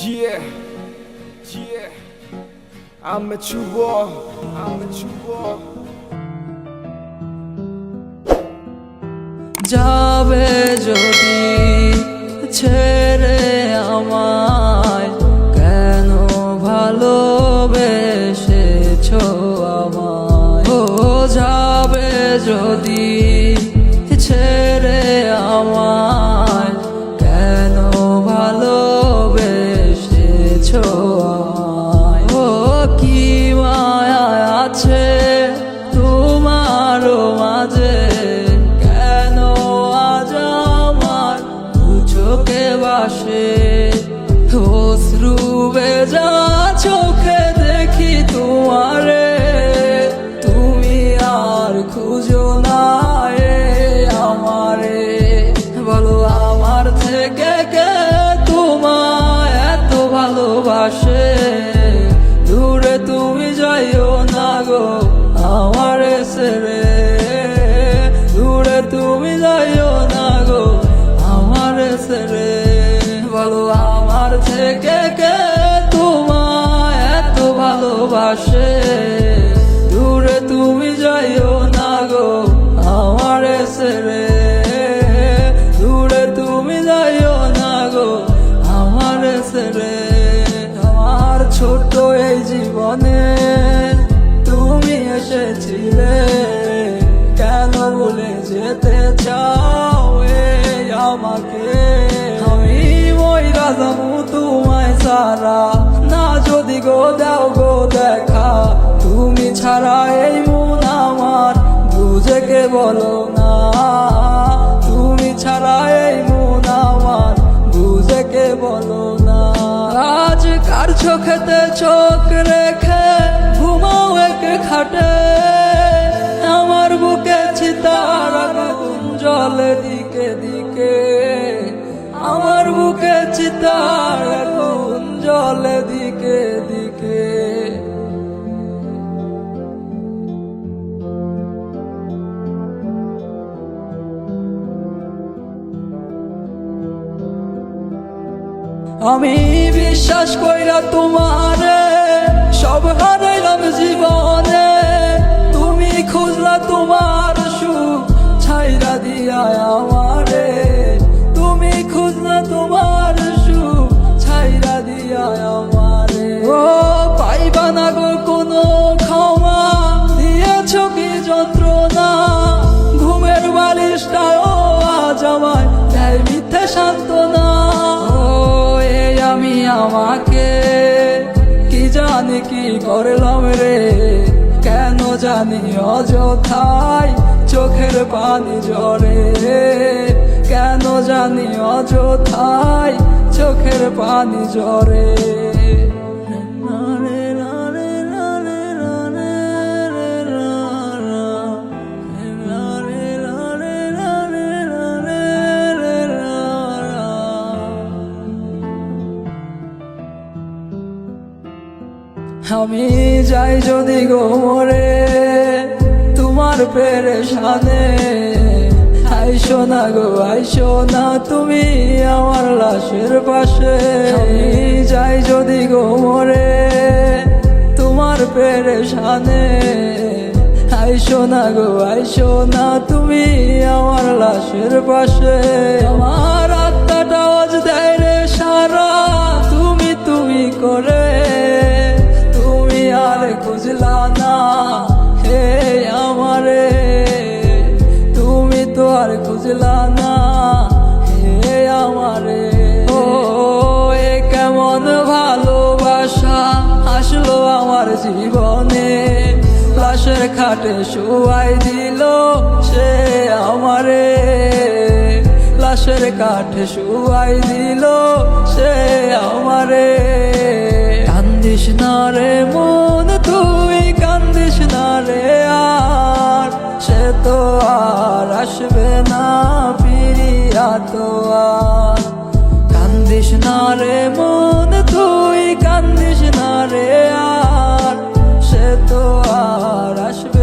Yeah, yeah, I'm a true boy, I'm a true boy. যাবে যদি ছেড়ে আমায়, কেন ভালোবেসেছো আমায়? ও যাবে যদি ছেড়ে আমায়, কেন ভালোবেসেছো আমায়? ও কি মায়া আছে তোমারও মাঝে, কেন আজ আমার দু চোখে ভাসে অশ্রু ভেজা চোখে দেখি তোমারে, তুমি আর খুঁজো না আমারে। বলো আমার থেকে কে তোমায় এত ভালোবাসে? দূরে তুমি যাইও না গো আমারে ছেড়ে, দূরে তুমি যাইও না গো আমারে ছেড়ে। বলো আমার থেকে কে তোমায় এত ভালোবাসে? দূরে তুমি যাইও না গো আমারে ছেড়ে, দূরে তুমি যাইও না গো আমারে ছেড়ে। আমার ছোট্ট এই জীবনে তুমি এসেছিলে, কেন ভুলে যেতে চাও আমাকে? আমি মইরা যাবো তোমায় ছাড়া, না যদি গো দাও গো দেখা। তুমি ছাড়া এই মন আমার বুঝে কে বলো না, তুমি ছাড়া এই মন আমার বুঝে কে বলো না। আজ কার চোখেতে চোখ রেখে ঘুমাও এক খাটে, আমার বুকে চিতার আগুন জ্বলে দিকে দিকে, আমার বুকে চিতার আগুন জ্বলে দিকে দিকে। আমি বিশ্বাস কইরা তোমারে সব হারাইলাম জীবনে, তুমি খুঁজলা তোমার সুখ ছাইরা দিয়া আমারে, তুমি খুঁজলা তোমার সুখ ছাইরা দিয়া আমারে। ও পাইবা না গো কোনো ক্ষমা, দিয়েছো কি যন্ত্রণা? ঘুমের বালিশটাও আজ আমায় দেয় মিথ্যে সান্ত্বনা। আমি আমাকে কি জানি কি করলাম রে, কেন জানি অযথায় চোখের পানি ঝরে, কেন জানি অযথায় চোখের পানি ঝরে। আমি যাই যদি গো মরে তোমার পেরেশানে, আইসো না গো আইসো না তুমি আমার লাশের পাশে। আমি যাই যদি গো মরে তোমার পেরেশানে, আইসো না গো আইসো না তুমি আমার লাশের পাশে। আমার আত্মাটা আজ দেয় রে সারা তুমি তুমি করে, আর খুঁজলা না হে আমারে, তুমি তো আর খুঁজলা না হে আমারে। ও এ কেমন ভালোবাসা আসলো আমার জীবনে, লাশের খাটে শুয়াই দিল সে আমারে, লাশের কাঠে শুয়াই দিল সে আমারে। কান্দিস না রে মন তুই কান্দিস না রে আর, সে তো আর আসবে না ফিরিয়া তো আর। কান্দিস না রে মন তুই কান্দিস না রে আর, সে তো আর আসবে